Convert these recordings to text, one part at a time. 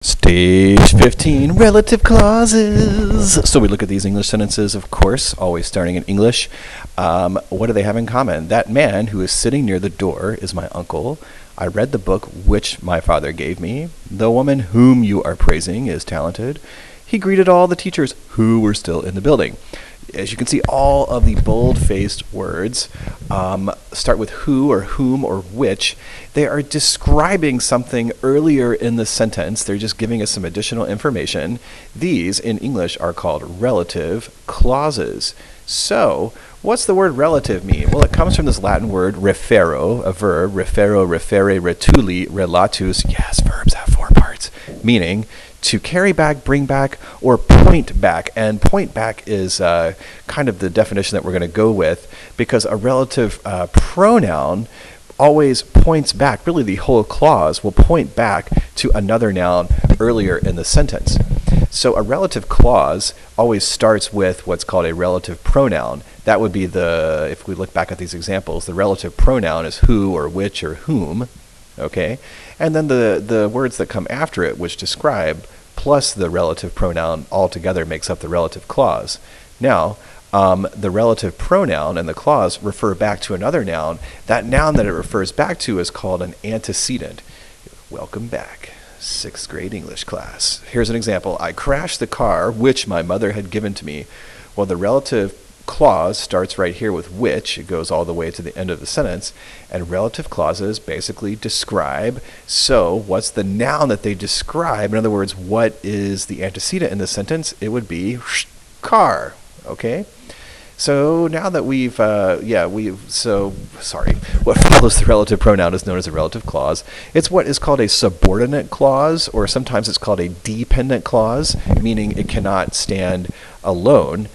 Stage 15, relative clauses. So we look at these English sentences, of course, always starting in English. What do they have in common? That man who is sitting near the door is my uncle. I read the book which my father gave me. The woman whom you are praising is talented. He greeted all the teachers who were still in the building. As you can see, all of the bold-faced words start with who or whom or which. They are describing something earlier in the sentence. They're just giving us some additional information. These, in English, are called relative clauses. So, what's the word relative mean? Well, it comes from this Latin word refero, a verb, refero, referre, retuli, relatus. Yes, verbs have four parts, meaning to carry back, bring back, or point back. And point back is kind of the definition that we're going to go with, because a relative pronoun always points back. Really, the whole clause will point back to another noun earlier in the sentence. So a relative clause always starts with what's called a relative pronoun. That would be if we look back at these examples, the relative pronoun is who or which or whom. Okay, and then the words that come after it, which describe, plus the relative pronoun altogether makes up the relative clause. Now, the relative pronoun and the clause refer back to another noun. That noun that it refers back to is called an antecedent. Welcome back, 6th grade English class. Here's an example. I crashed the car which my mother had given to me. Well, the relative clause starts right here with which. It goes all the way to the end of the sentence. And relative clauses basically describe, so what's the noun that they describe? In other words, what is the antecedent in the sentence? It would be car. Okay? So now that what follows the relative pronoun is known as a relative clause. It's what is called a subordinate clause, or sometimes it's called a dependent clause, meaning it cannot stand alone.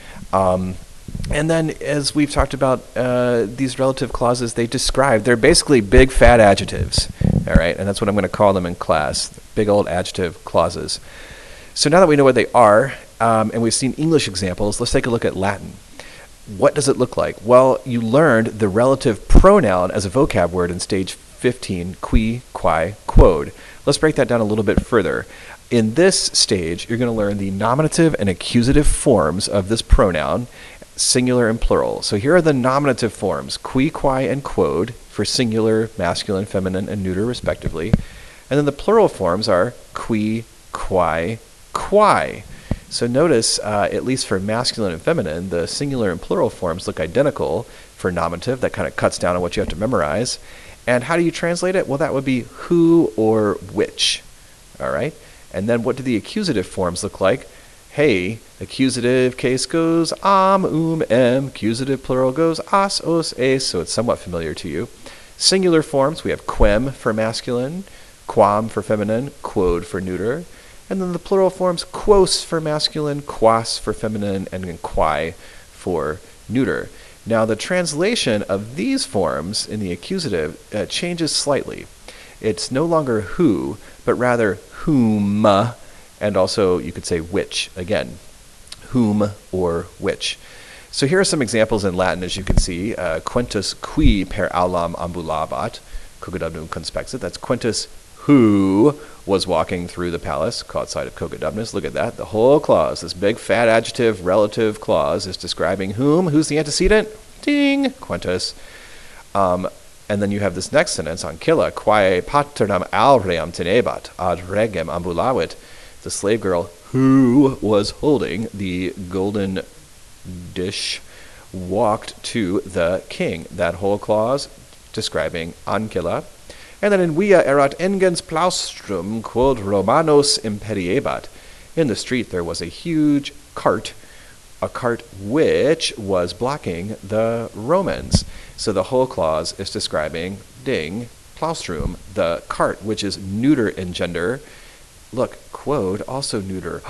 And then, as we've talked about, these relative clauses, they're basically big, fat adjectives, all right? And that's what I'm going to call them in class, big old adjective clauses. So now that we know what they are, and we've seen English examples, let's take a look at Latin. What does it look like? Well, you learned the relative pronoun as a vocab word in stage 15, qui, quae, quod. Let's break that down a little bit further. In this stage, you're going to learn the nominative and accusative forms of this pronoun, singular and plural. So here are the nominative forms, qui, quae, and quod, for singular, masculine, feminine, and neuter, respectively. And then the plural forms are qui, quae, quae. So notice, at least for masculine and feminine, the singular and plural forms look identical. For nominative, that kind of cuts down on what you have to memorize. And how do you translate it? Well, that would be who or which. All right? And then what do the accusative forms look like? Hey, accusative case goes em. Accusative plural goes as, os, es, so it's somewhat familiar to you. Singular forms, we have quem for masculine, quam for feminine, quod for neuter. And then the plural forms, quos for masculine, quas for feminine, and quae for neuter. Now, the translation of these forms in the accusative changes slightly. It's no longer who, but rather whom, and also you could say which, again, whom or which. So here are some examples in Latin, as you can see. Quintus qui per aulam ambulabat, Cogadubnum conspexit. That's Quintus who was walking through the palace, caught sight of Cogadubnus. Look at that. The whole clause, this big fat adjective relative clause, is describing whom. Who's the antecedent? Ding! Quintus. And then you have this next sentence, Ancilla, quae paternam auream tenebat, ad regem ambulavit. The slave girl who was holding the golden dish walked to the king. That whole clause describing Ancilla. And then in via erat engens plaustrum quod Romanos imperiebat. In the street there was a huge cart, a cart which was blocking the Romans. So the whole clause is describing, ding, plaustrum, the cart, which is neuter in gender. Look, quod, also neuter.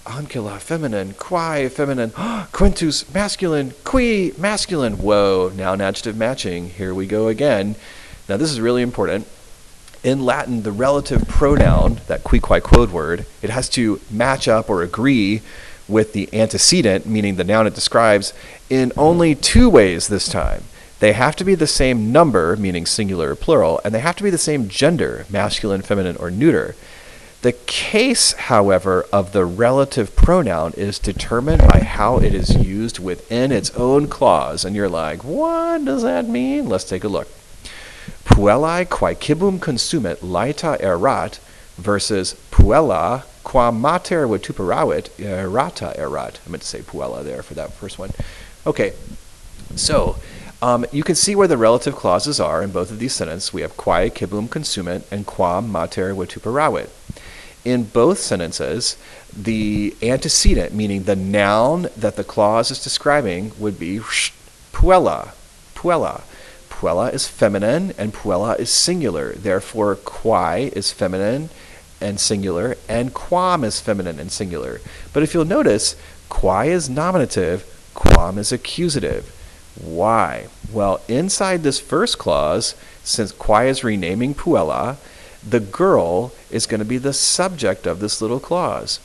Ancilla, feminine. Quae, feminine. Quintus, masculine. Qui, masculine. Whoa, noun adjective matching. Here we go again. Now this is really important. In Latin, the relative pronoun, that qui, quae, quod word, it has to match up or agree with the antecedent, meaning the noun it describes, in only two ways this time. They have to be the same number, meaning singular or plural, and they have to be the same gender, masculine, feminine, or neuter. The case, however, of the relative pronoun is determined by how it is used within its own clause. And you're like, what does that mean? Let's take a look. Puellae quae cibum consumit laeta erat versus puella quam mater vituperavit errata erat. I meant to say puella there for that first one. Okay, so you can see where the relative clauses are in both of these sentences. We have quae cibum consumit and quam mater vituperavit. In both sentences, the antecedent, meaning the noun that the clause is describing, would be puella. Puella. Puella is feminine and puella is singular. Therefore, quae is feminine and singular, and quam is feminine and singular. But if you'll notice, quae is nominative, quam is accusative. Why? Well, inside this first clause, since quae is renaming puella, the girl is going to be the subject of this little clause.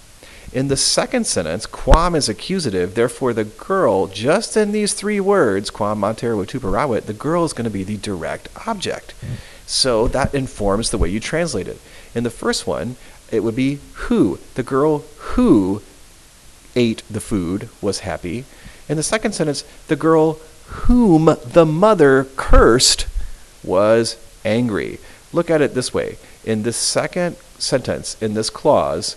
In the second sentence, quam is accusative, therefore the girl, just in these three words, quam mater vituperavit, the girl is going to be the direct object. So that informs the way you translate it. In the first one, it would be who. The girl who ate the food was happy. In the second sentence, the girl whom the mother cursed was angry. Look at it this way. In this second sentence, in this clause,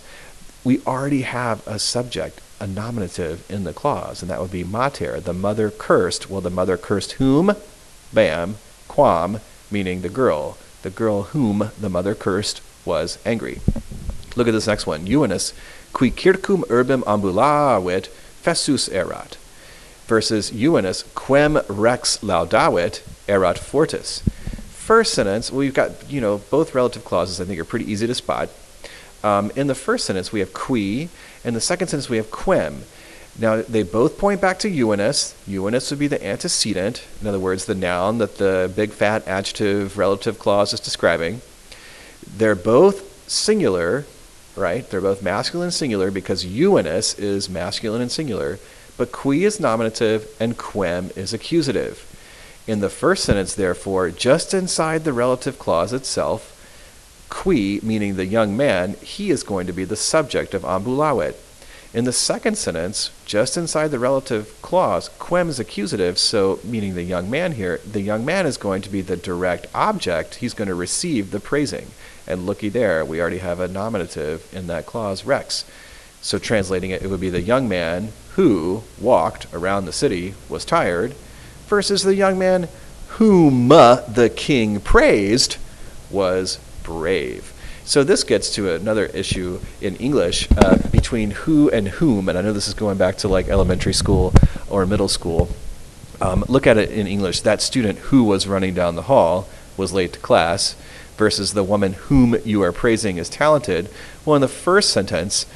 we already have a subject, a nominative in the clause, and that would be mater. The mother cursed. Well, the mother cursed whom? Bam. Quam, meaning the girl. The girl whom the mother cursed was angry. Look at this next one. Euenus, qui circum urbem ambulavit, fessus erat. Versus Euenus, quem rex laudavit, erat fortis. First sentence, we've got, both relative clauses I think are pretty easy to spot. In the first sentence, we have qui. In the second sentence, we have quem. Now, they both point back to Euenus. Euenus would be the antecedent. In other words, the noun that the big fat adjective relative clause is describing. They're both singular, right? They're both masculine and singular because Euenus is masculine and singular. But qui is nominative and quem is accusative. In the first sentence, therefore, just inside the relative clause itself, qui, meaning the young man, he is going to be the subject of ambulavit. In the second sentence, just inside the relative clause, quem is accusative, so meaning the young man here, the young man is going to be the direct object. He's going to receive the praising. And looky there, we already have a nominative in that clause, rex. So translating it, it would be the young man who walked around the city was tired, versus the young man whom the king praised was brave. So this gets to another issue in English between who and whom, and I know this is going back to like elementary school or middle school. Look at it in English. That student who was running down the hall was late to class versus the woman whom you are praising is talented. Well, in the first sentence,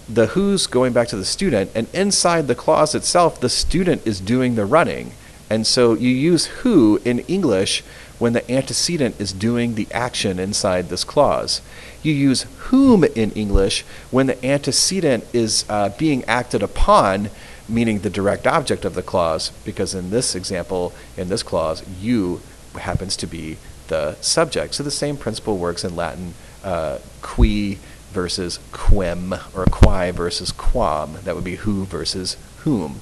the who's going back to the student, and inside the clause itself, the student is doing the running. And so you use who in English when the antecedent is doing the action inside this clause. You use whom in English when the antecedent is being acted upon, meaning the direct object of the clause, because in this example, in this clause, you happens to be the subject. So the same principle works in Latin, qui versus quem, or quae versus quam. That would be who versus whom.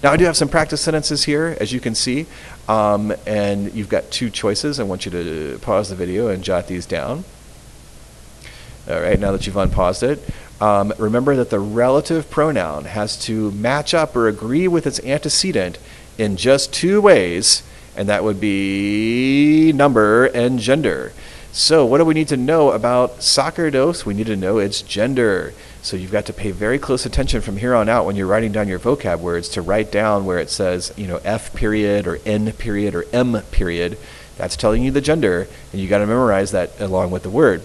Now, I do have some practice sentences here, as you can see, and you've got two choices. I want you to pause the video and jot these down. All right, now that you've unpaused it, remember that the relative pronoun has to match up or agree with its antecedent in just two ways, and that would be number and gender. So what do we need to know about sacerdos? We need to know its gender. So you've got to pay very close attention from here on out when you're writing down your vocab words to write down where it says, F period or N period or M period. That's telling you the gender, and you got to memorize that along with the word.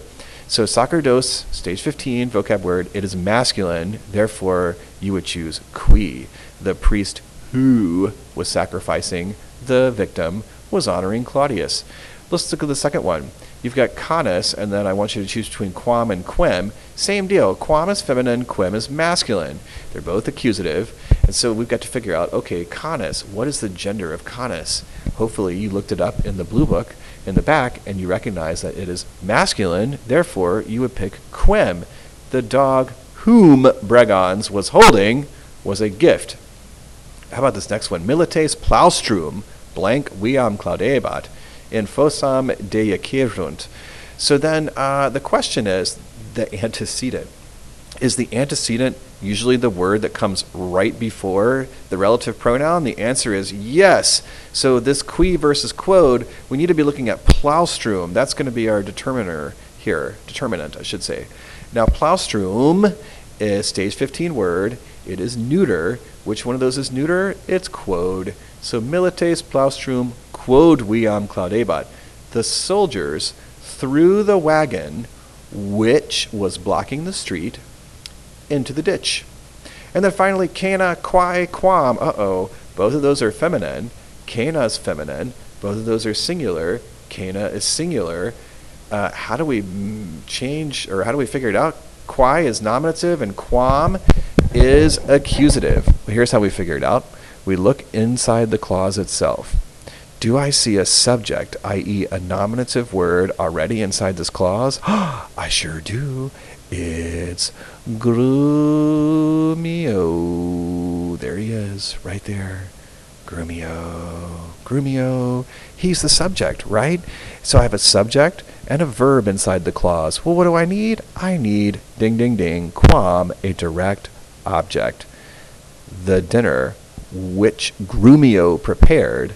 So sacerdos, stage 15, vocab word, it is masculine, therefore you would choose qui. The priest who was sacrificing the victim was honoring Claudius. Let's look at the second one. You've got canis, and then I want you to choose between quam and quem. Same deal. Quam is feminine, quem is masculine. They're both accusative. And so we've got to figure out, okay, canis, what is the gender of canis? Hopefully you looked it up in the Blue Book. in the back, and you recognize that it is masculine, therefore you would pick quem. The dog whom Bregons was holding was a gift. How about this next one? Milites plaustrum blank viam claudebat in fossam deiacerunt. So then the question is the antecedent. Is the antecedent usually the word that comes right before the relative pronoun? The answer is yes. So this qui versus quod, we need to be looking at plaustrum. That's going to be our determinant, I should say. Now plaustrum is stage 15 word. It is neuter. Which one of those is neuter? It's quod. So milites plaustrum quod viam claudebat. The soldiers threw the wagon which was blocking the street into the ditch. And then finally, cana, quae, quam. Both of those are feminine. Cana is feminine. Both of those are singular. Cana is singular. How do we change, or how do we figure it out? Quae is nominative and quam is accusative. Here's how we figure it out. We look inside the clause itself. Do I see a subject, i.e. a nominative word already inside this clause? I sure do. It's Grumio. There he is, right there. Grumio. Grumio. He's the subject, right? So I have a subject and a verb inside the clause. Well, what do I need? I need, ding, ding, ding, quam, a direct object. The dinner which Grumio prepared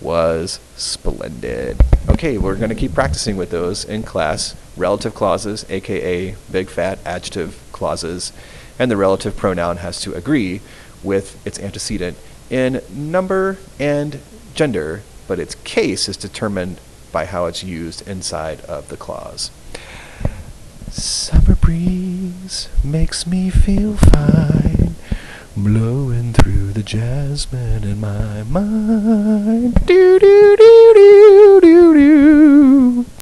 was splendid. Okay, we're going to keep practicing with those in class. Relative clauses, aka big fat adjective clauses, and the relative pronoun has to agree with its antecedent in number and gender, but its case is determined by how it's used inside of the clause. Summer breeze makes me feel fine, blowing through the jasmine in my mind. Doo-doo.